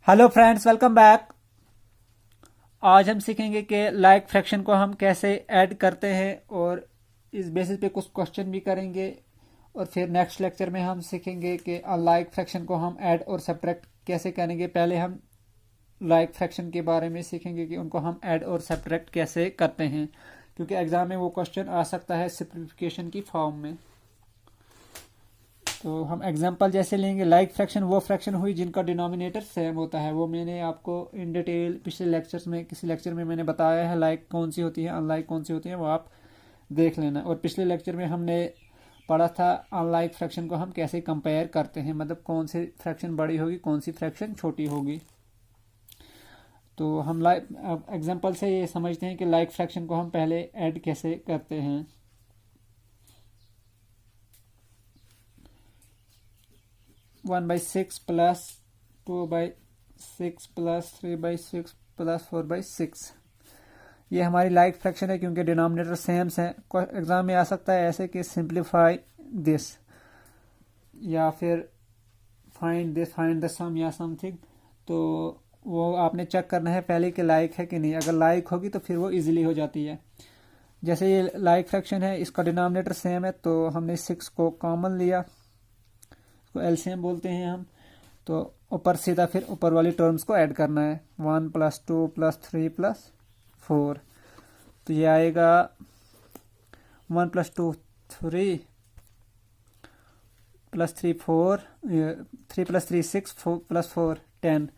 Hello friends, welcome back. आज हम सीखेंगे कि लाइक फ्रैक्शन को हम कैसे ऐड करते हैं और इस बेसिस पे कुछ क्वेश्चन भी करेंगे। और फिर नेक्स्ट लेक्चर में हम सीखेंगे कि लाइक फ्रैक्शन को हम ऐड और सब्ट्रैक्ट कैसे करेंगे। पहले हम लाइक फ्रैक्शन के बारे में सीखेंगे कि उनको हम ऐड और सब्ट्रैक्ट कैसे करते हैं, क्योंकि एग्जाम में वो क्वेश्चन आ सकता है सिंप्लीफिकेशन की फॉर्म में। तो हम एग्जांपल जैसे लेंगे, लाइक फ्रैक्शन वो फ्रैक्शन हुई जिनका डिनोमिनेटर सेम होता है। वो मैंने आपको इन डिटेल पिछले लेक्चर्स में किसी लेक्चर में मैंने बताया है, लाइक कौन सी होती है, अनलाइक कौन सी होती है, वो आप देख लेना। और पिछले लेक्चर में हमने पढ़ा था अनलाइक फ्रैक्शन को हम कैसे कंपेयर करते हैं, मतलब कौन सी फ्रैक्शन बड़ी होगी, कौन सी फ्रैक्शन छोटी होगी। तो हम लाइक एग्जाम्पल से ये समझते हैं कि लाइक फ्रैक्शन को हम पहले ऐड कैसे करते हैं। 1/6 प्लस 2/6 प्लस 3/6 प्लस 4/6, ये हमारी लाइक फ्रैक्शन है क्योंकि डिनोमिनेटर सेम है। एग्जाम में आ सकता है ऐसे कि सिंप्लीफाई दिस, या फिर फाइंड द सम या समथिंग। तो वो आपने चेक करना है पहले कि लाइक है कि नहीं। अगर लाइक होगी तो फिर वो इजीली हो जाती है। जैसे ये लाइक फ्रैक्शन है, इसका डिनोमिनेटर सेम है, तो हमने 6 को कॉमन लिया, इसको एलसीएम बोलते हैं हम। तो ऊपर सीधा फिर ऊपर वाली टर्म्स को ऐड करना है, 1 + 2 + 3 + 4। तो ये आएगा 1 + 2 3 + 3 4, 3 + 3 6, 4 + 4 10,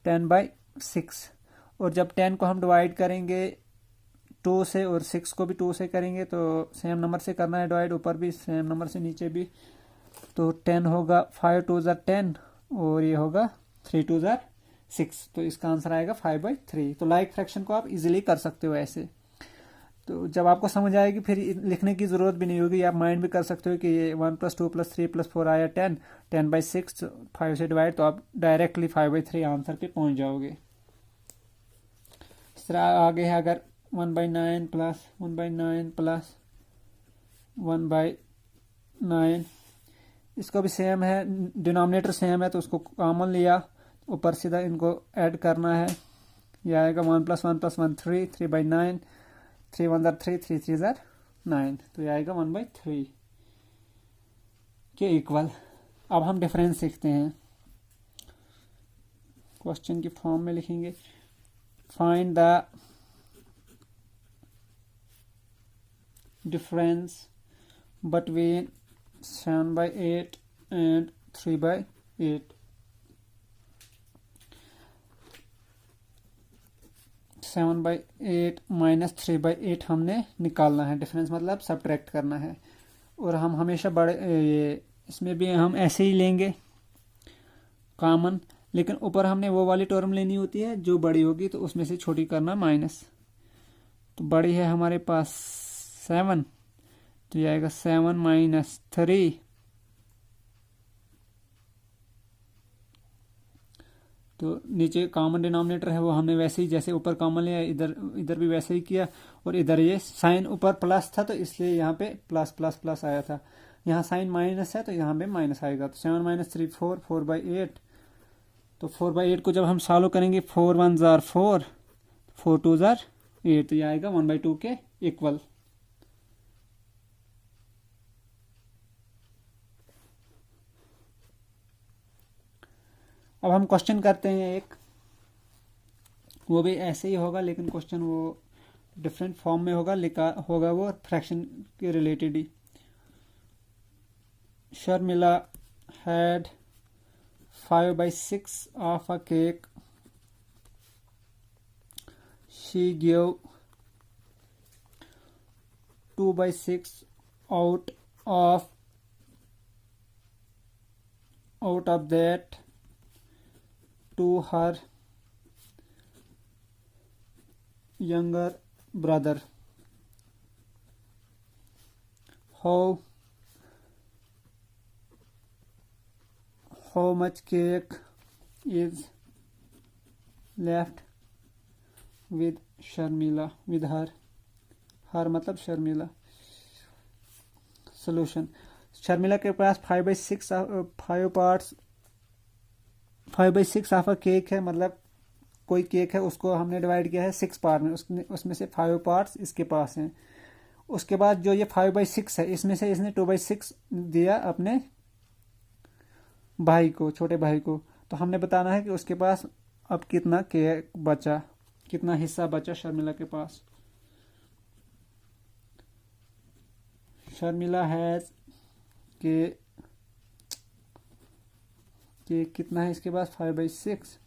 10/6। और जब 10 को हम डिवाइड करेंगे 2 से और 6 को भी 2 से करेंगे, तो सेम नंबर से करना है डिवाइड, ऊपर भी सेम नंबर से नीचे भी। तो 10 होगा 5 2 ज़ा 10, और ये होगा 3 2 ज़ा 6। तो इसका आंसर आएगा 5/3। तो लाइक फ्रैक्शन को आप इजीली कर सकते हो ऐसे। तो जब आपको समझ आएगी फिर लिखने की ज़रूरत भी नहीं होगी, आप माइंड भी कर सकते हो कि ये 1 + 2 + 3 + 4 आया 10, 10/6, 5 से डिवाइड, तो आप डायरेक्टली 5/3 आंसर पे पहुंच जाओगे। इस तरह आगे है, अगर 1/9 + 1/9 + 1/9, इसको भी सेम है, डिनोमिनेटर सेम है, तो उसको कॉमन लिया, ऊपर सीधा इनको ऐड करना है। यह आएगा 1 + 1 + 1 3, 3/9, 3 1 ज़ा 3, 3 3 ज़ा 9। तो यह आएगा 1/3 के इक्वल। अब हम डिफरेंस सीखते हैं, क्वेश्चन की फॉर्म में लिखेंगे। Find the difference between 7/8 and 3/8। 7/8 minus 3/8 हमने निकालना है, डिफरेंस मतलब सब्ट्रैक्ट करना है। और हम हमेशा बड़े ये इसमें भी हम ऐसे ही लेंगे कॉमन, लेकिन ऊपर हमने वो वाली टर्म लेनी होती है जो बड़ी होगी, तो उसमें से छोटी करना माइनस। तो बड़ी है हमारे पास 7, तो ये आएगा 7 - 3, तो नीचे कॉमन डिनोमिनेटर है वो हमने वैसे ही जैसे ऊपर कॉमन लिया, इधर इधर भी वैसे ही किया। और इधर ये साइन ऊपर प्लस था, तो इसलिए यहाँ पे प्लस प्लस प्लस आया था। यहाँ साइन माइनस है, तो यहाँ पे माइनस आएगा। तो 7 - 3 4, 4/8। तो 4/8 को जब हम सॉल्व करेंगे, 4 1 ज़ा 4, 4 2 ज़ा 8, तो ये आएगा 1/2 के इक्वल। अब हम क्वेश्चन करते हैं एक, वो भी ऐसे ही होगा, लेकिन क्वेश्चन वो डिफरेंट फॉर्म में होगा, लिखा होगा वो फ्रैक्शन के related he. Sharmila had 5/6 of a cake. She gave 2/6 out of that to her younger brother. How much cake is left with Sharmila, with her मतलब शर्मिला। सोल्यूशन, शर्मिला के पास 5/6 5 पार्ट्स 5/6 ऑफ अ केक है, मतलब कोई केक है उसको हमने divide किया है 6 पार्ट में, उसमें से 5 पार्ट्स इसके पास हैं। उसके बाद जो ये 5/6 है इसमें से इसने 2/6 दिया अपने भाई को, छोटे भाई को। तो हमने बताना है कि उसके पास अब कितना केक बचा, कितना हिस्सा बचा शर्मिला के पास। शर्मिला हैज के कितना है इसके पास 5/6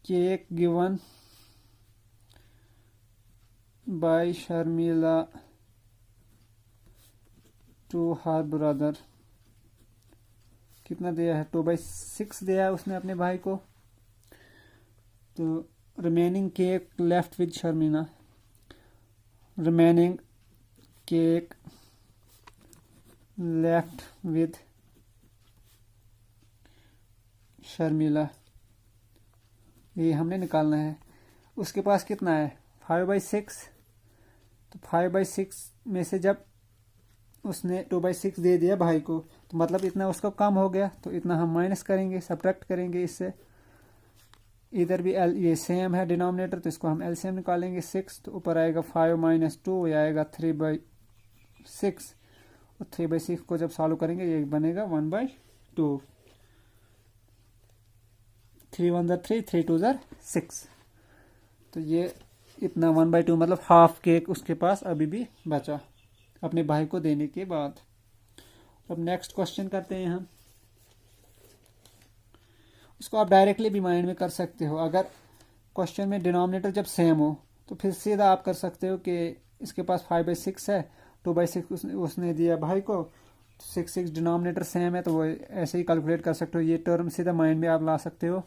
cake given by Sharmila to her brother. कितना दिया है 2/6 दिया है उसने अपने भाई को। तो remaining cake left with Sharmila, remaining cake left with Sharmila, ये हमने निकालना है। उसके पास कितना है 5/6, तो 5/6 में से जब उसने 2/6 दे दिया भाई को तो मतलब इतना उसका कम हो गया, तो इतना हम माइनस करेंगे, सब्ट्रैक्ट करेंगे इससे। इधर भी ये सेम है डिनोमिनेटर, तो इसको हम एलसीएम निकालेंगे 6, तो ऊपर आएगा 5 - 2, ये आएगा 3/6, और 3/6 को जब सॉल्व करेंगे ये बनेगा 1/2। 3 1 3, 3 2 6, तो ये इतना 1/2 मतलब हाफ केक उसके पास अभी भी बचा अपने भाई को देने के बाद। अब नेक्स्ट क्वेश्चन करते हैं हम। इसको आप डायरेक्टली भी माइंड में कर सकते हो, अगर क्वेश्चन में डिनोमिनेटर जब सेम हो तो फिर सीधा आप कर सकते हो कि इसके पास 5/6 है, 2/6 उसने दिया भाई को, 6 डिनोमिनेटर सेम है, तो वो ऐसे ही कैलकुलेट कर सकते हो। ये टर्म सीधा माइंड में आप ला सकते हो,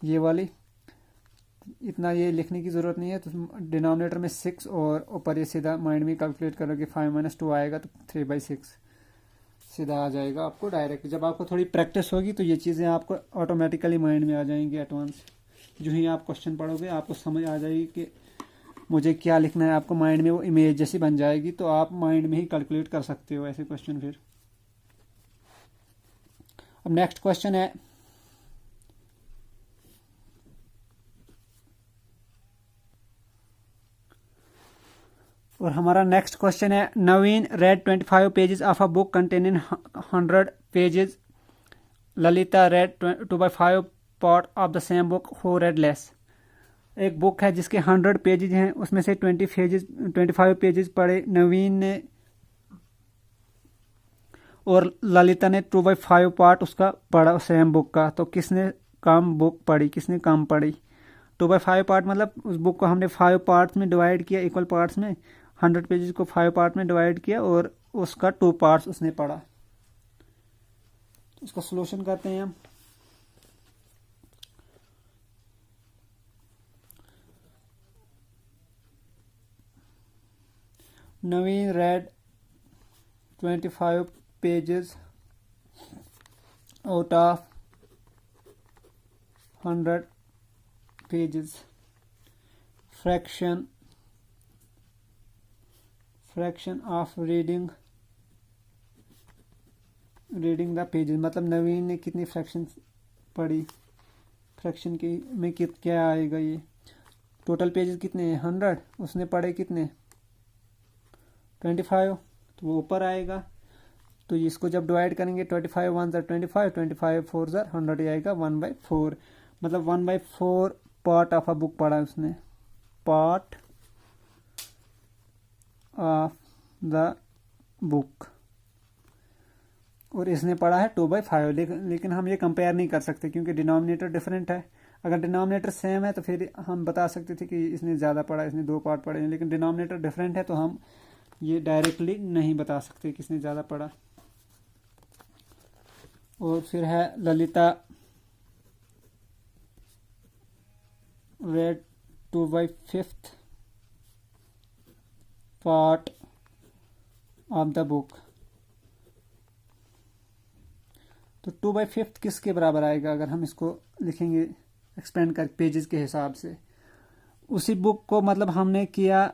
ये वाली, इतना ये लिखने की ज़रूरत नहीं है। तो डिनोमिनेटर में 6 और ऊपर ये सीधा माइंड में कैलकुलेट करोगे, 5 - 2 आएगा तो 3/6 सीधा आ जाएगा आपको डायरेक्ट। जब आपको थोड़ी प्रैक्टिस होगी तो ये चीज़ें आपको ऑटोमेटिकली माइंड में आ जाएंगी एडवांस। जो ही आप क्वेश्चन पढ़ोगे आपको समझ आ जाएगी कि मुझे क्या लिखना है, आपको माइंड में वो इमेज जैसी बन जाएगी, तो आप माइंड में ही कैलकुलेट कर सकते हो ऐसे क्वेश्चन। फिर अब नेक्स्ट क्वेश्चन है, और हमारा नेक्स्ट क्वेश्चन है, Naveen read 25 pages of a book containing 100 pages, Lalita read 2/5 part of the same book, who read less. एक बुक है जिसके 100 पेजेस हैं, उसमें से 25 पेजेस पढ़े नवीन ने और ललिता ने 2/5 पार्ट उसका पढ़ा सेम बुक का। तो किसने कम बुक पढ़ी, किसने कम पढ़ी। 2/5 पार्ट मतलब उस बुक को हमने 5 पार्ट्स में डिवाइड किया, इक्वल पार्ट्स में, 100 पेजेस को 5 पार्ट में डिवाइड किया और उसका 2 पार्ट्स उसने पढ़ा। इसका सॉल्यूशन करते हैं हम। Naveen read 25 pages out of 100 pages. Fraction of reading the pages, मतलब नवीन ने कितनी फ्रैक्शन पढ़ी, फ्रैक्शन की में क्या आएगा। ये टोटल पेजेस कितने हैं 100, उसने पढ़े कितने 25, तो वो ऊपर आएगा। तो इसको जब डिवाइड करेंगे 25 1 25, 25 4 100, ही आएगा 1/4, मतलब 1/4 पार्ट ऑफ अ बुक पढ़ा उसने, पार्ट ऑफ द बुक, और इसने पढ़ा है 2/5। लेकिन हम ये कंपेयर नहीं कर सकते क्योंकि डिनोमिनेटर डिफरेंट है। अगर डिनोमिनेटर सेम है तो फिर हम बता सकते थे कि इसने ज़्यादा पढ़ा, इसने 2 पार्ट पढ़े हैं, लेकिन डिनोमिनेटर डिफरेंट है तो हम ये डायरेक्टली नहीं बता सकते किसने ज़्यादा पढ़ा। और फिर है Lalita read 2/5 part of the book. तो 2/5 किसके बराबर आएगा अगर हम इसको लिखेंगे एक्सपेंड कर पेजेस के हिसाब से। उसी बुक को मतलब हमने किया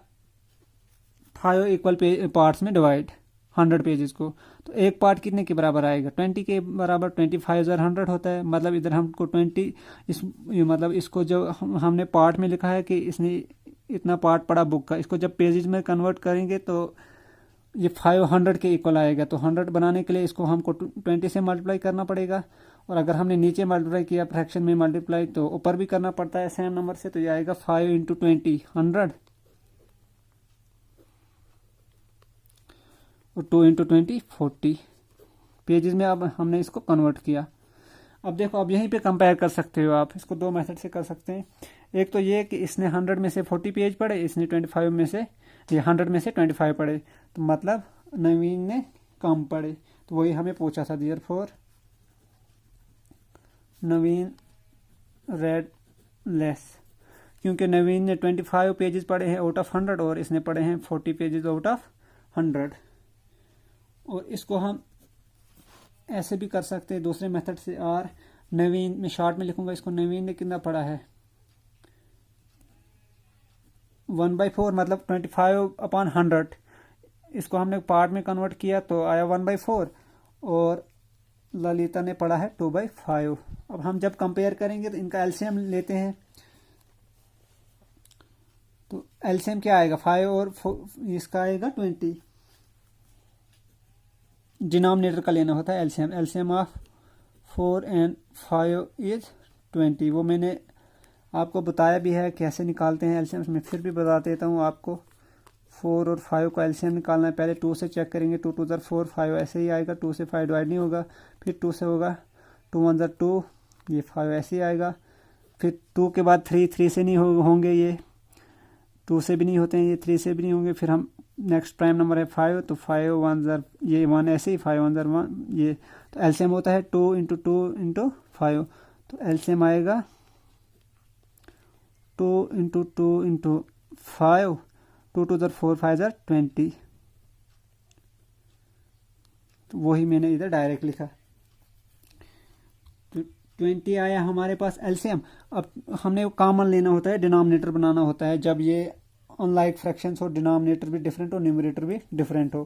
5 इक्वल पार्ट्स में डिवाइड, 100 पेजेस को। तो एक पार्ट कितने के बराबर आएगा, 20 के बराबर। 25/100 होता है, मतलब इधर हमको 20 मतलब इसको जो हमने पार्ट में लिखा है कि इसने इतना पार्ट पढ़ा बुक का, इसको जब पेजेस में कन्वर्ट करेंगे तो ये 500 के इक्वल आएगा। तो 100 बनाने के लिए इसको हमको 20 से मल्टीप्लाई करना पड़ेगा, और अगर हमने नीचे मल्टीप्लाई किया फ्रैक्शन में मल्टीप्लाई तो ऊपर भी करना पड़ता है सेम नंबर से। तो ये आएगा 5 × 20 100 और 2 × 20 40 पेजेस में। अब हमने इसको कन्वर्ट किया। अब देखो, अब यहीं पे कंपेयर कर सकते हो आप, इसको दो मेथड से कर सकते हैं। एक तो ये कि इसने 100 में से 40 पेज पढ़े, इसने 25 में से, ये 100 में से 25 पढ़े, तो मतलब नवीन ने कम पढ़े। तो वही हमें पूछा था, देयरफॉर नवीन रेड लेस, क्योंकि नवीन ने 25 पेजेस पढ़े हैं आउट ऑफ 100 और इसने पढ़े हैं 40 पेजेस आउट ऑफ 100। और इसको हम ऐसे भी कर सकते हैं दूसरे मेथड से। और नवीन में शॉर्ट में लिखूंगा इसको, नवीन ने कितना पढ़ा है 1/4, मतलब 25/100। इसको हमने पार्ट में कन्वर्ट किया तो आया 1/4, और ललिता ने पढ़ा है 2/5। अब हम जब कंपेयर करेंगे तो इनका एलसीएम लेते हैं। तो एलसीएम क्या आएगा, 5 और 4, इसका आएगा 20। डिनोमिनेटर का लेना होता है LCM. LCM of 4 and 5 is 20। वो मैंने आपको बताया भी है कैसे निकालते हैं एलसीएम, मैं फिर भी बता देता हूँ आपको। 4 और 5 का एलसीएम निकालना है, पहले 2 से चेक करेंगे, 2 2 4 5 ऐसे ही आएगा, 2 से 5 डिवाइड नहीं होगा, फिर 2 से होगा, 2 1 2, ये 5 ऐसे ही आएगा। फिर 2 के बाद 3 से नहीं होंगे, ये 2 से भी नहीं होते हैं, ये 3 से भी नहीं होंगे। फिर हम नेक्स्ट प्राइम नंबर है 5, तो 5 1 ये 1 ऐसे ही, 5 1 1 ये। तो एलसीएम होता है 2 × 2 × 5। तो एलसीएम आएगा 2 × 2 × 5, 2 2 4 5 20। तो वही मैंने इधर डायरेक्ट लिखा। तो 20 आया हमारे पास एलसीएम। अब हमने कॉमन लेना होता है, डिनोमिनेटर बनाना होता है। जब ये अनलाइक फ्रैक्शंस हो, डिनोमिनेटर भी डिफरेंट हो, न्यूमरेटर भी डिफरेंट हो,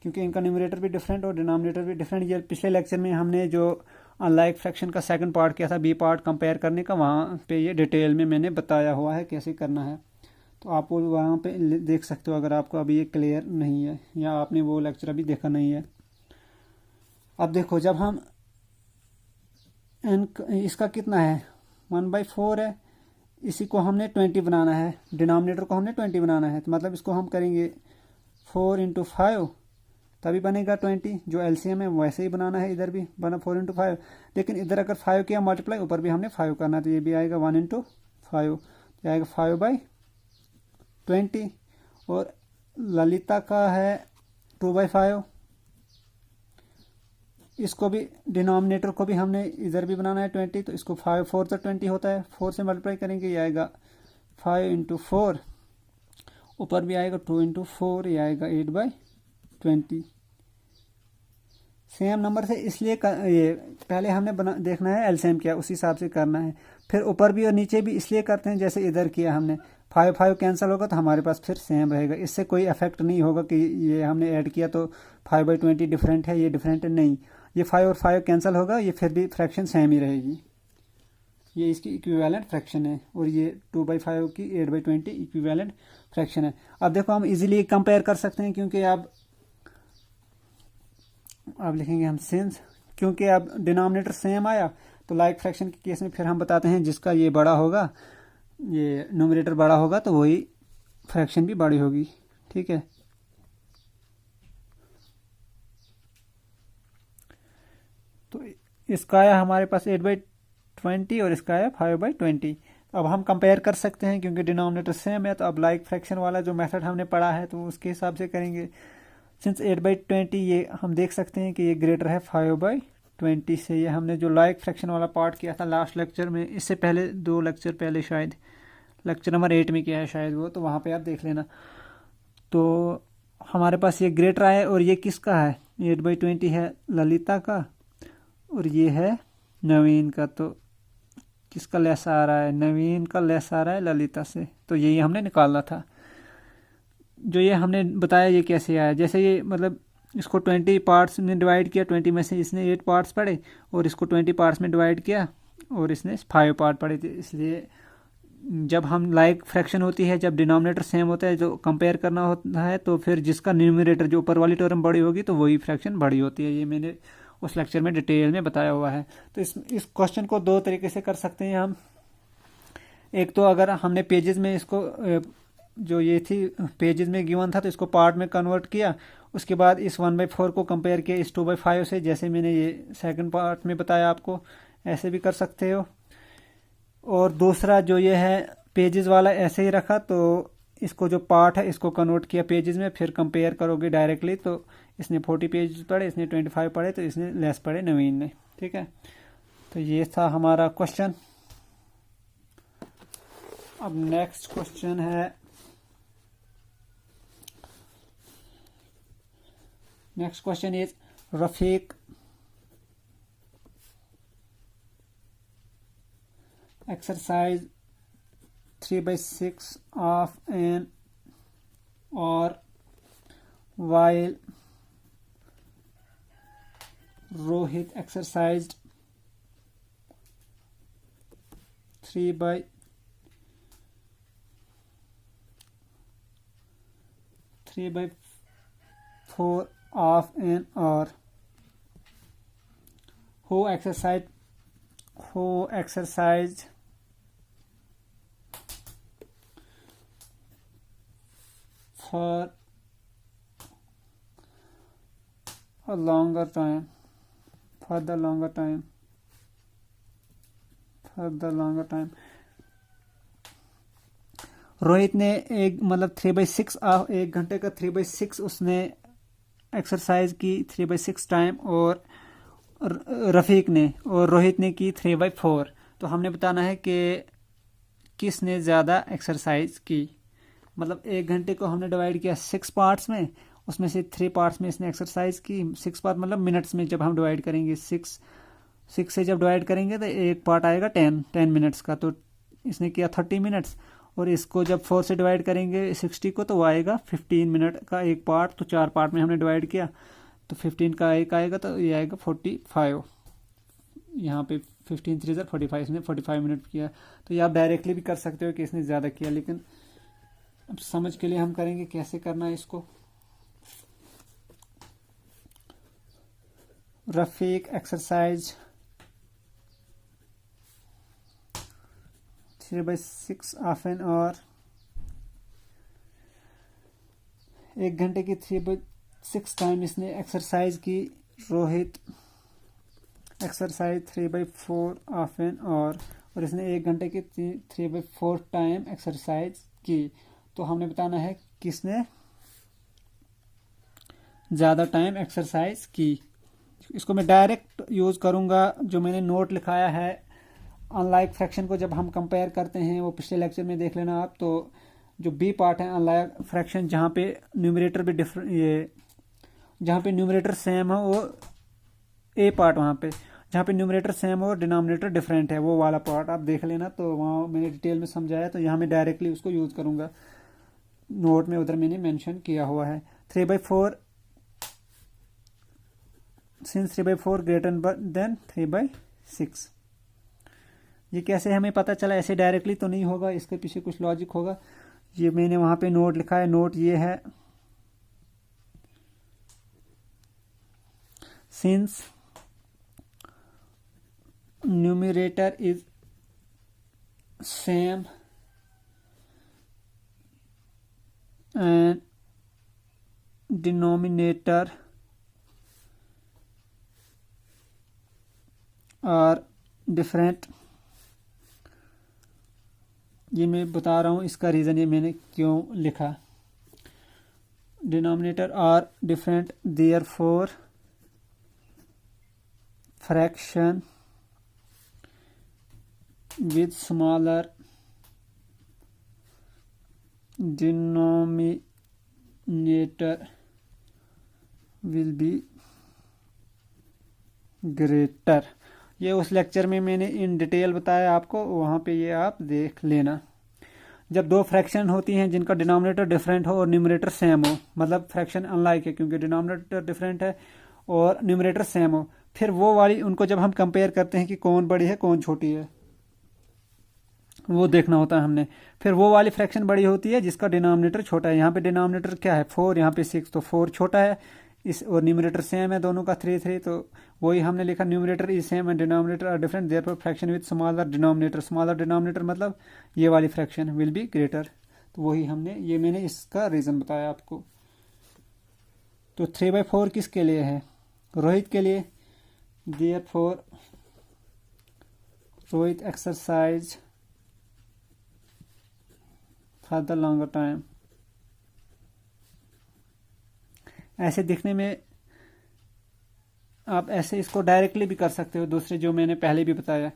क्योंकि इनका न्यूमरेटर भी डिफरेंट हो, डिनोमिनेटर भी डिफरेंट। ये पिछले लेक्चर में हमने जो अनलाइक फ्रैक्शन का सेकंड पार्ट किया था, बी पार्ट कंपेयर करने का, वहाँ पे ये डिटेल में मैंने बताया हुआ है कैसे करना है। तो आप वो वहाँ पे देख सकते हो अगर आपको अभी ये क्लियर नहीं है या आपने वो लेक्चर अभी देखा नहीं है। अब देखो, जब हम इसका कितना है 1/4 है, इसी को हमने 20 बनाना है, डिनोमिनेटर को हमने 20 बनाना है। तो मतलब इसको हम करेंगे 4 × 5, तभी बनेगा 20। जो एलसीएम है वैसे ही बनाना है, इधर भी बना 4 × 5। लेकिन इधर अगर 5 किया मल्टीप्लाई, ऊपर भी हमने 5 करना है, तो ये भी आएगा 1 × 5, तो आएगा 5/20। और ललिता का है 2/5, इसको भी डिनोमिनेटर को भी हमने इधर भी बनाना है 20। तो इसको 5 4 तो 20 होता है, 4 से मल्टीप्लाई करेंगे, ये आएगा 5 × 4, ऊपर भी आएगा 2 × 4, ये आएगा 8/20। सेम नंबर से इसलिए ये पहले हमने देखना है एलसीएम क्या, उस हिसाब से करना है। फिर ऊपर भी और नीचे भी इसलिए करते हैं जैसे इधर किया हमने, 5 5 कैंसिल होगा तो हमारे पास फिर सेम रहेगा। इससे कोई इफेक्ट नहीं होगा कि ये हमने ऐड किया तो 5/20 डिफरेंट है, ये डिफरेंट है, नहीं। ये 5 और 5 कैंसिल होगा, ये फिर भी फ्रैक्शन सेम ही रहेगी। ये इसकी इक्विवेलेंट फ्रैक्शन है, और ये 2/5 की 8/20 इक्विवेलेंट फ्रैक्शन है। अब देखो, हम इजीली कंपेयर कर सकते हैं, क्योंकि अब लिखेंगे हम सिंस, क्योंकि अब डिनोमिनेटर सेम आया, तो लाइक फ्रैक्शन के केस में फिर हम बताते हैं जिसका ये बड़ा होगा, ये न्यूमरेटर बड़ा होगा, तो वही फ्रैक्शन भी बड़ी होगी। ठीक है, तो इसका आया हमारे पास 8/20 और इसका आया 5/20। अब हम कंपेयर कर सकते हैं क्योंकि डिनोमिनेटर सेम है। तो अब लाइक फ्रैक्शन वाला जो मेथड हमने पढ़ा है तो उसके हिसाब से करेंगे। सिंस 8/20 ये हम देख सकते हैं कि ये ग्रेटर है 5/20 से। ये हमने जो लाइक फ्रैक्शन वाला पार्ट किया था लास्ट लेक्चर में, इससे पहले 2 लेक्चर पहले, शायद लेक्चर नंबर 8 में किया है शायद वो, तो वहाँ पे आप देख लेना। तो हमारे पास ये ग्रेटर आया, और ये किसका है, 8/20 है ललिता का, और ये है नवीन का। तो किसका लेस आ रहा है, नवीन का लेस आ रहा है ललिता से। तो यही हमने निकालना था। जो ये हमने बताया ये कैसे आया, जैसे ये मतलब इसको 20 पार्ट्स में डिवाइड किया, 20 में से इसने 8 पार्ट्स पढ़े और इसको 20 पार्ट्स में डिवाइड किया और इसने 5 पार्ट पढ़े थे। इसलिए जब हम लाइक फ्रैक्शन होती है, जब डिनोमिनेटर सेम होता है, जो कंपेयर करना होता है, तो फिर जिसका न्यूमरेटर जो ऊपर वाली टर्म बड़ी होगी तो वही फ्रैक्शन बड़ी होती है। ये मैंने उस लेक्चर में डिटेल में बताया हुआ है। तो इस क्वेश्चन को दो तरीके से कर सकते हैं हम। एक तो अगर हमने पेजेस में इसको जो ये थी पेजेस में गिवन था तो इसको पार्ट में कन्वर्ट किया, उसके बाद इस 1/4 को कंपेयर किया इस 2/5 से, जैसे मैंने ये सेकंड पार्ट में बताया आपको, ऐसे भी कर सकते हो। और दूसरा जो ये है पेजेस वाला ऐसे ही रखा, तो इसको जो पार्ट है इसको कन्वर्ट किया पेजेस में, फिर कंपेयर करोगे डायरेक्टली तो इसने 40 पेज पढ़े, इसने 25 पढ़े, तो इसने लेस पढ़े नवीन ने। ठीक है, तो ये था हमारा क्वेश्चन। अब नेक्स्ट क्वेश्चन है, next question is Rafiq exercise 3/6 of an or while Rohit exercised 3/4 of an hour, who exercised for a longer time, for the longer time. Rohit ने एक मतलब 3/6 एक घंटे का 3/6 उसने एक्सरसाइज की 3/6 टाइम, और रफीक ने और रोहित ने की 3/4। तो हमने बताना है कि किसने ज़्यादा एक्सरसाइज की। मतलब एक घंटे को हमने डिवाइड किया 6 पार्ट्स में, उसमें से 3 पार्ट्स में इसने एक्सरसाइज की। 6 पार्ट मतलब मिनट्स में, जब हम डिवाइड करेंगे 6 से जब डिवाइड करेंगे तो एक पार्ट आएगा 10 मिनट्स का, तो इसने किया 30 मिनट्स। और इसको जब 4 से डिवाइड करेंगे 60 को तो वो आएगा 15 मिनट का एक पार्ट, तो 4 पार्ट में हमने डिवाइड किया तो 15 का एक आएगा, तो ये आएगा 45। यहाँ पे 15 3 45, इसने 45 मिनट किया। तो ये आप डायरेक्टली भी कर सकते हो कि इसने ज़्यादा किया, लेकिन अब समझ के लिए हम करेंगे कैसे करना है इसको। Rafiq exercise 3/6 of an hour, एक घंटे की 3/6 टाइम इसने एक्सरसाइज की। Rohit exercise 3/4 of an hour, और इसने एक घंटे की 3/4 टाइम एक्सरसाइज की। तो हमने बताना है किसने ज़्यादा टाइम एक्सरसाइज की। इसको मैं डायरेक्ट यूज़ करूँगा, जो मैंने नोट लिखाया है अनलाइक फ्रैक्शन को जब हम कंपेयर करते हैं, वो पिछले लेक्चर में देख लेना आप। तो जो बी पार्ट है अनलाइक फ्रैक्शन, जहाँ पे न्यूमरेटर भी डिफरेंट, ये जहाँ पे न्यूमरेटर सेम है, वो ए पार्ट, वहाँ पे जहाँ पे न्यूमरेटर सेम हो और डिनोमिनेटर डिफरेंट है, वो वाला पार्ट आप देख लेना। तो वहाँ मैंने डिटेल में समझाया, तो यहाँ मैं डायरेक्टली उसको यूज़ करूँगा। नोट में उधर मैंने मेंशन किया हुआ है 3/4 सिंस 3/4 ग्रेटर देन 3/6। ये कैसे हमें पता चला? ऐसे डायरेक्टली तो नहीं होगा, इसके पीछे कुछ लॉजिक होगा। ये मैंने वहाँ पे नोट लिखा है। नोट ये है, since numerator is same and denominator are different। ये मैं बता रहा हूँ इसका रीज़न, ये मैंने क्यों लिखा। denominator are different, therefore fraction with smaller denominator will be greater। ये उस लेक्चर में मैंने इन डिटेल बताया आपको, वहाँ पे ये आप देख लेना। जब दो फ्रैक्शन होती हैं जिनका डिनोमिनेटर डिफरेंट हो और न्यूमरेटर सेम हो, मतलब फ्रैक्शन अनलाइक है क्योंकि डिनोमिनेटर डिफरेंट है और न्यूमरेटर सेम हो, फिर वो वाली उनको जब हम कंपेयर करते हैं कि कौन बड़ी है कौन छोटी है, वो देखना होता है हमने। फिर वो वाली फ्रैक्शन बड़ी होती है जिसका डिनोमिनेटर छोटा है। यहाँ पे डिनोमिनेटर क्या है 4, यहाँ पे 6, तो 4 छोटा है इस, और न्यूमरेटर सेम है दोनों का 3 3, तो वही हमने लिखा numerator is same and denominator are different, therefore fraction with smaller denominator, smaller denominator मतलब ये वाली फ्रैक्शन विल बी ग्रेटर। तो वही हमने, ये मैंने इसका रीज़न बताया आपको। तो 3/4 किसके लिए है? रोहित के लिए। Therefore Rohit exercise for the longer time. ऐसे दिखने में आप ऐसे इसको डायरेक्टली भी कर सकते हो, दूसरे जो मैंने पहले भी बताया।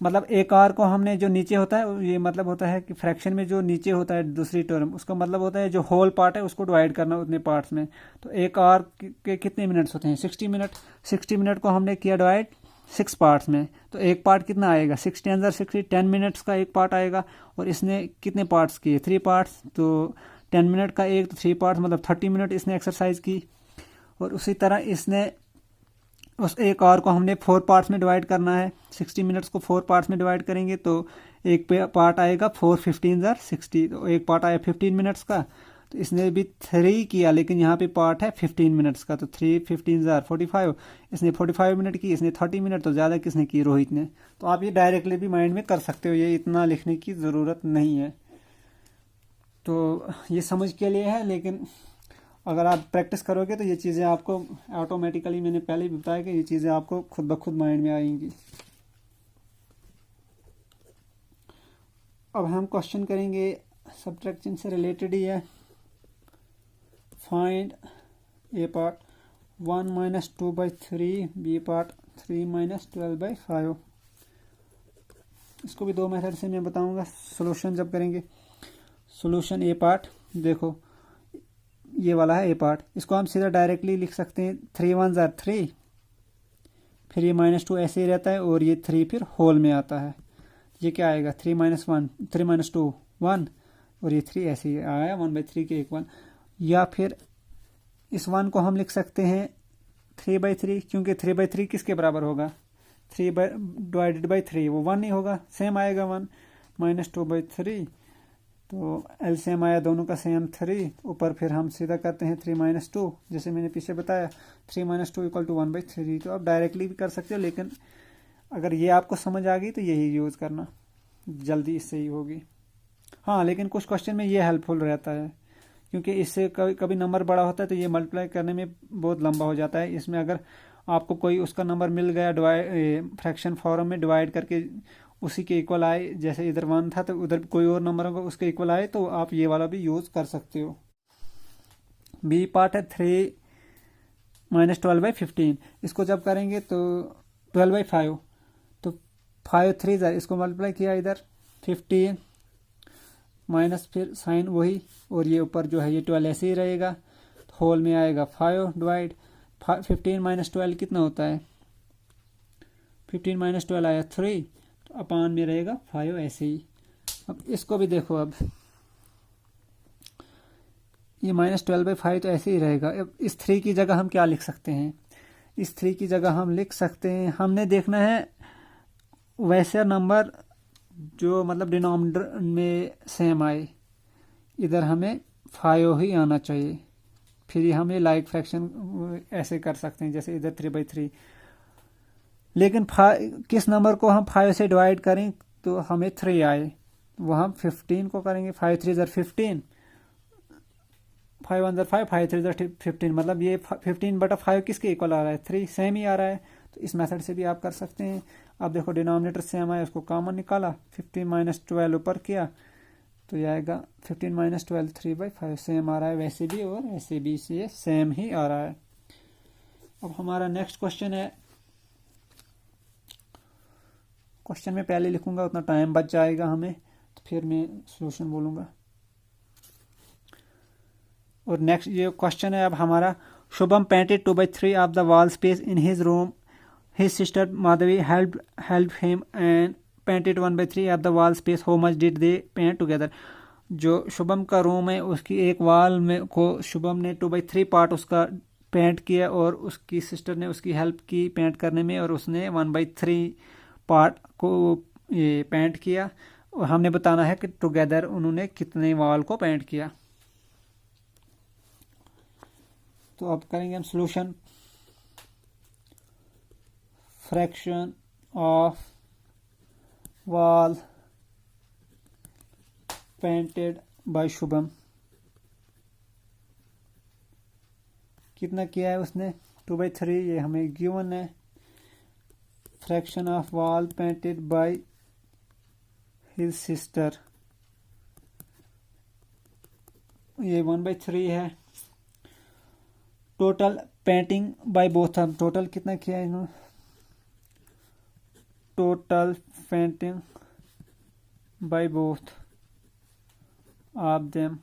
मतलब एक आर को हमने जो नीचे होता है, ये मतलब होता है कि फ्रैक्शन में जो नीचे होता है दूसरी टर्म, उसका मतलब होता है जो होल पार्ट है उसको डिवाइड करना उतने पार्ट्स में। तो एक आर के कितने मिनट्स होते हैं? 60 मिनट। 60 मिनट को हमने किया डिवाइड 6 पार्ट्स में, तो एक पार्ट कितना आएगा? 60 अंदर 60, 10 मिनट्स का एक पार्ट आएगा। और इसने कितने पार्ट्स किए? 3 पार्ट्स, तो 10 मिनट का एक, तो 3 पार्ट्स मतलब 30 मिनट इसने एक्सरसाइज की। और उसी तरह इसने उस एक आवर को हमने 4 पार्ट्स में डिवाइड करना है। 60 मिनट्स को 4 पार्ट्स में डिवाइड करेंगे तो एक पार्ट आएगा 4 15 60, तो एक पार्ट आया 15 मिनट्स का। तो इसने भी 3 किया, लेकिन यहाँ पे पार्ट है 15 मिनट्स का, तो 3 15 45, इसने 45 मिनट की, इसने 30 मिनट, तो ज़्यादा किसने की? रोहित ने। तो आप ये डायरेक्टली भी माइंड में कर सकते हो, ये इतना लिखने की ज़रूरत नहीं है। तो ये समझ के लिए है, लेकिन अगर आप प्रैक्टिस करोगे तो ये चीज़ें आपको ऑटोमेटिकली, मैंने पहले भी बताया कि ये चीज़ें आपको खुद ब खुद माइंड में आएंगी। अब हम क्वेश्चन करेंगे, सब्ट्रैक्शन से रिलेटेड ही है। फाइंड ए पार्ट 1 - 2/3, बी पार्ट 3 - 12/5। इसको भी 2 मेथड से मैं बताऊंगा सोल्यूशन जब करेंगे। सोल्यूशन ए पार्ट, देखो ये वाला है ए पार्ट, इसको हम सीधा डायरेक्टली लिख सकते हैं। 3 1 ज़ार 3, फिर ये -2 ऐसे ही रहता है, और ये 3 फिर होल में आता है। ये क्या आएगा? 3 - 1, 3 - 2 1, और ये 3 ऐसे ही आया 1/3 के एक 1। या फिर इस 1 को हम लिख सकते हैं 3/3, क्योंकि 3/3 किसके बराबर होगा? 3 डिवाइडेड बाई 3, वो 1 नहीं होगा, सेम आएगा 1 -2/3। तो एलसीएम आया दोनों का सेम 3, ऊपर फिर हम सीधा करते हैं 3 - 2, जैसे मैंने पीछे बताया 3 - 2 = 1/3। तो आप डायरेक्टली भी कर सकते हो, लेकिन अगर ये आपको समझ आ गई तो यही यूज़ करना, जल्दी इससे ही होगी। हाँ, लेकिन कुछ क्वेश्चन में ये हेल्पफुल रहता है, क्योंकि इससे कभी कभी नंबर बड़ा होता है तो ये मल्टीप्लाई करने में बहुत लंबा हो जाता है। इसमें अगर आपको कोई उसका नंबर मिल गया डिवाइड फ्रैक्शन फॉर्म में डिवाइड करके उसी के इक्वल आए, जैसे इधर 1 था तो उधर कोई और नंबर होगा उसके इक्वल आए, तो आप ये वाला भी यूज़ कर सकते हो। बी पार्ट है 3 - 12/15, इसको जब करेंगे तो 12/5, तो 5 3 इसको मल्टीप्लाई किया इधर 15 माइनस फिर साइन वही, और ये ऊपर जो है ये 12 ऐसे ही रहेगा, तो होल में आएगा 5 डिवाइड 15 - 12 कितना होता है? 15 - 12 आया 3, तो अपान में रहेगा 5 ऐसे ही। अब इसको भी देखो, अब ये -12/5 तो ऐसे ही रहेगा। अब इस 3 की जगह हम क्या लिख सकते हैं? इस 3 की जगह हम लिख सकते हैं, हमने देखना है वैसे नंबर जो मतलब डिनोमिनेटर में सेम आए, इधर हमें 5 ही आना चाहिए। फिर हमें लाइक फ्रैक्शन ऐसे कर सकते हैं, जैसे इधर 3/3, लेकिन किस नंबर को हम 5 से डिवाइड करें तो हमें 3 आए, वो हम 15 को करेंगे। 5 3 ज़र 15, 5 1 ज़र 5, 5 3 ज़र 15, मतलब ये 15/5 किसके इक्वल आ रहा है? 3, सेम ही आ रहा है। तो इस मेथड से भी आप कर सकते हैं। अब देखो डिनोमिनेटर सेम आया, उसको कॉमन निकाला, 15 - 12 ऊपर किया, तो ये आएगा 15 - 12 3/5, सेम आ रहा है वैसे भी और ऐसे भी, ये सेम ही आ रहा है। अब हमारा नेक्स्ट क्वेश्चन है, क्वेश्चन में पहले लिखूंगा उतना टाइम बच जाएगा हमें, तो फिर मैं सॉल्यूशन बोलूँगा। और नेक्स्ट ये क्वेश्चन है अब हमारा, Shubham painted 2/3 of the wall space in his room, his sister Madhavi help him and painted 1/3 of the wall space, how much did they paint together? जो शुभम का रूम है उसकी एक वॉल में को शुभम ने 2/3 पार्ट उसका पेंट किया और उसकी सिस्टर ने उसकी हेल्प की पेंट करने में और उसने 1/3 पार्ट को ये पेंट किया और हमने बताना है कि टुगेदर उन्होंने कितने वॉल को पेंट किया। तो अब करेंगे हम solution. Fraction of wall painted bye Shubham, कितना किया है उसने 2/3, ये हमें गिवन है। Fraction of wall painted by his sister, ये 1/3 है। टोटल पेंटिंग बाय बोथ, हम टोटल कितना किया है इन्होंने, total painting by both of them,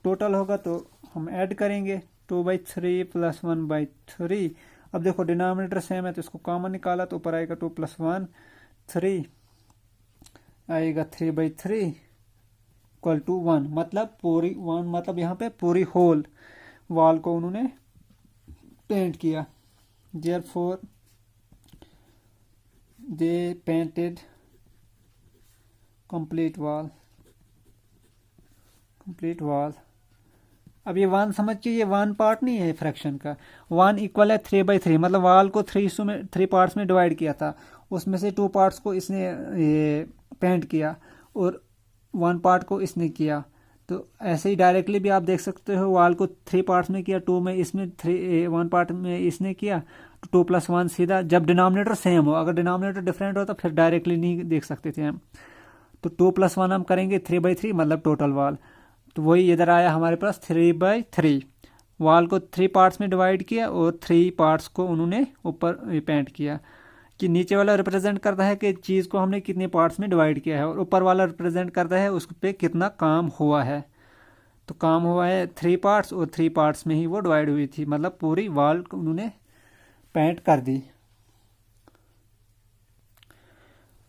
total होगा तो हम ऐड करेंगे 2/3 + 1/3। अब देखो डिनोमिनेटर सेम है तो इसको कॉमन निकाला तो ऊपर आएगा 2 + 1 3 आएगा 3/3 इक्वल टू 1, मतलब पूरी 1 मतलब यहाँ पे पूरी होल वॉल को उन्होंने पेंट किया। Therefore they painted complete wall. अब ये 1 समझिए, ये 1 पार्ट नहीं है फ्रैक्शन का, 1 इक्वल है 3/3, मतलब वॉल को 3 पार्ट्स में डिवाइड किया था, उसमें से 2 पार्ट्स को इसने ये पेंट किया और 1 पार्ट को इसने किया। तो ऐसे ही डायरेक्टली भी आप देख सकते हो, वॉल को 3 पार्ट्स में किया, 2 में इसमें 1 पार्ट में इसने किया, तो 2 + 1 सीधा, जब डिनोमिनेटर सेम हो, अगर डिनोमिनेटर डिफरेंट हो तो फिर डायरेक्टली नहीं देख सकते थे हम। तो 2 + 1 हम करेंगे 3/3 मतलब टोटल वॉल, तो वही इधर आया हमारे पास 3/3। वॉल को 3 पार्ट्स में डिवाइड किया और 3 पार्ट्स को उन्होंने ऊपर पेंट किया। कि नीचे वाला रिप्रेजेंट करता है कि चीज़ को हमने कितने पार्ट्स में डिवाइड किया है और ऊपर वाला रिप्रेजेंट करता है उस पर कितना काम हुआ है। तो काम हुआ है 3 पार्ट्स और 3 पार्ट्स में ही वो डिवाइड हुई थी, मतलब पूरी वॉल उन्होंने पेंट कर दी।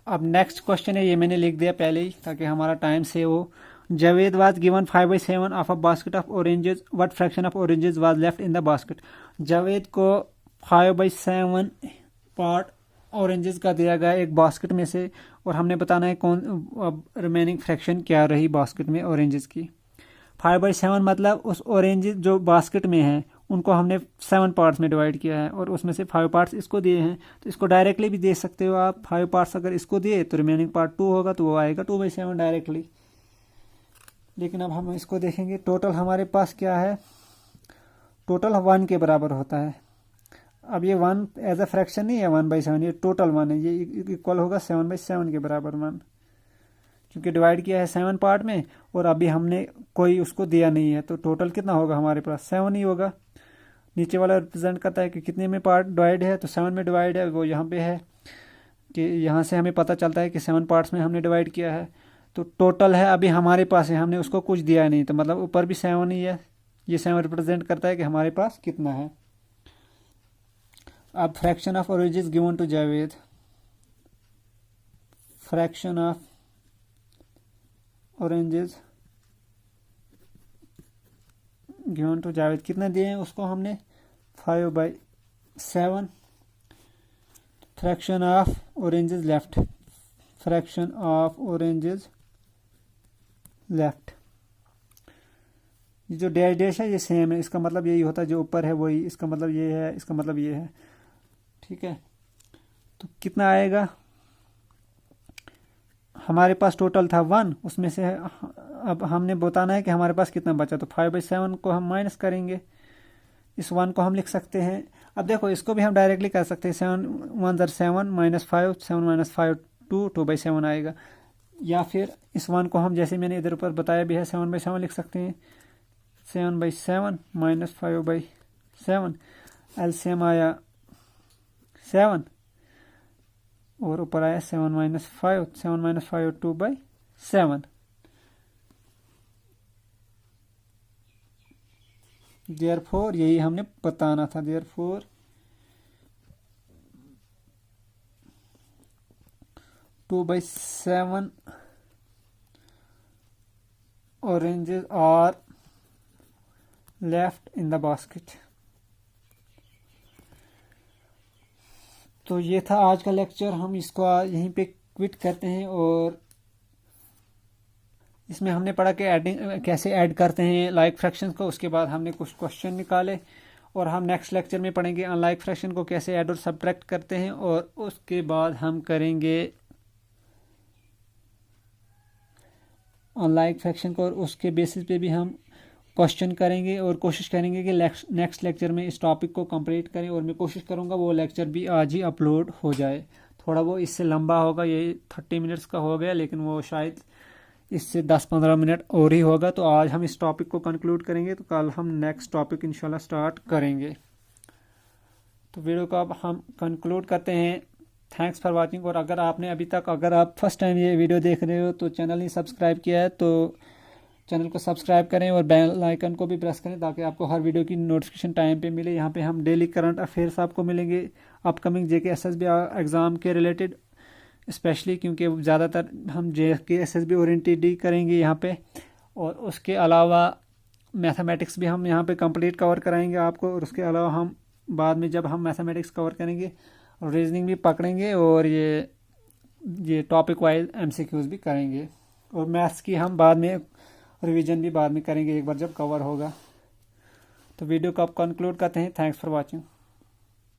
अब नेक्स्ट क्वेश्चन है, ये मैंने लिख दिया पहले ही ताकि हमारा टाइम सेव हो। Javed was given 5/7 of a basket of oranges. What fraction of oranges was left in the basket? Javed को 5/7 पार्ट ऑरेंजेस का दिया गया एक बास्केट में से और हमने बताना है कौन अब रिमेनिंग फ्रैक्शन क्या रही बास्केट में ऑरेंजेस की। 5/7 मतलब उस ऑरेंजेस जो बास्केट में है उनको हमने 7 पार्ट्स में डिवाइड किया है और उसमें से 5 पार्ट्स इसको दिए हैं, तो इसको डायरेक्टली भी दे सकते हो आप। 5 पार्ट्स अगर इसको दिए तो रिमेनिंग पार्ट 2 होगा, तो वो आएगा 2/7 डायरेक्टली। लेकिन अब हम इसको देखेंगे, टोटल हमारे पास क्या है, टोटल 1 के बराबर होता है। अब ये 1 एज अ फ्रैक्शन नहीं है 1/7, ये टोटल 1 है, ये इक्वल होगा 7/7 के बराबर 1, क्योंकि डिवाइड किया है 7 पार्ट में और अभी हमने कोई उसको दिया नहीं है, तो टोटल कितना होगा हमारे पास 7 ही होगा। नीचे वाला रिप्रेजेंट करता है कि कितने में पार्ट डिवाइड है, तो 7 में डिवाइड है, वो यहाँ पे है कि यहाँ से हमें पता चलता है कि 7 पार्ट्स में हमने डिवाइड किया है। तो टोटल है अभी हमारे पास है, हमने उसको कुछ दिया नहीं, तो मतलब ऊपर भी 7 ही है, ये 7 रिप्रेजेंट करता है कि हमारे पास कितना है। अब fraction of oranges given to Javed, fraction of oranges given to Javed कितना दिए हैं उसको हमने 5/7। Fraction of oranges left, fraction of oranges left, ये जो डैश डैश है ये सेम है, इसका मतलब यही होता है जो ऊपर है वही, इसका मतलब ये है, इसका मतलब ये है, ठीक है। तो कितना आएगा, हमारे पास टोटल था 1, उसमें से अब हमने बताना है कि हमारे पास कितना बचा, तो 5/7 को हम माइनस करेंगे, इस 1 को हम लिख सकते हैं। अब देखो इसको भी हम डायरेक्टली कर सकते हैं, 7 1 7 -5, 7 - 5 2/7 आएगा। या फिर इस 1 को हम जैसे मैंने इधर ऊपर बताया भी है 7/7 लिख सकते हैं, 7/7 - 5/7, एलसीएम आया 7 और ऊपर आया 7 - 5, 7 - 5 2/7। देयरफॉर यही हमने बताना था, therefore 2/7 oranges are left in the basket। तो ये था आज का लेक्चर, हम इसको यहीं पे क्विट करते हैं। और इसमें हमने पढ़ा कि एडिंग कैसे ऐड करते हैं लाइक फ्रैक्शंस को, उसके बाद हमने कुछ क्वेश्चन निकाले, और हम नेक्स्ट लेक्चर में पढ़ेंगे अनलाइक फ्रैक्शन को कैसे ऐड और सब्ट्रैक्ट करते हैं, और उसके बाद हम करेंगे अनलाइक फ्रैक्शन को, और उसके बेसिस पे भी हम क्वेश्चन करेंगे और कोशिश करेंगे कि नेक्स्ट लेक्चर में इस टॉपिक को कंप्लीट करें। और मैं कोशिश करूंगा वो लेक्चर भी आज ही अपलोड हो जाए। थोड़ा वो इससे लंबा होगा, ये 30 मिनट्स का हो गया, लेकिन वो शायद इससे 10-15 मिनट और ही होगा। तो आज हम इस टॉपिक को कंक्लूड करेंगे, तो कल हम नेक्स्ट टॉपिक इंशाल्लाह स्टार्ट करेंगे। तो वीडियो को अब हम कंक्लूड करते हैं। Thanks for watching. और अगर आप फर्स्ट टाइम ये वीडियो देख रहे हो तो चैनल नहीं सब्सक्राइब किया है तो चैनल को सब्सक्राइब करें और बेल आइकन को भी प्रेस करें ताकि आपको हर वीडियो की नोटिफिकेशन टाइम पे मिले। यहाँ पे हम डेली करंट अफेयर्स आपको मिलेंगे अपकमिंग JK SSB एग्ज़ाम के रिलेटेड स्पेशली, क्योंकि ज़्यादातर हम JK SSB ओरिएंटेड ही करेंगे यहाँ पे। और उसके अलावा मैथमेटिक्स भी हम यहाँ पे कंप्लीट कवर कराएंगे आपको। और उसके अलावा हम बाद में जब हम मैथमेटिक्स कवर करेंगे और रीजनिंग भी पकड़ेंगे, और ये टॉपिक वाइज MCQs भी करेंगे। और मैथ्स की हम बाद में रिवीजन भी बाद में करेंगे एक बार जब कवर होगा। तो वीडियो को आप कंक्लूड करते हैं। Thanks for watching.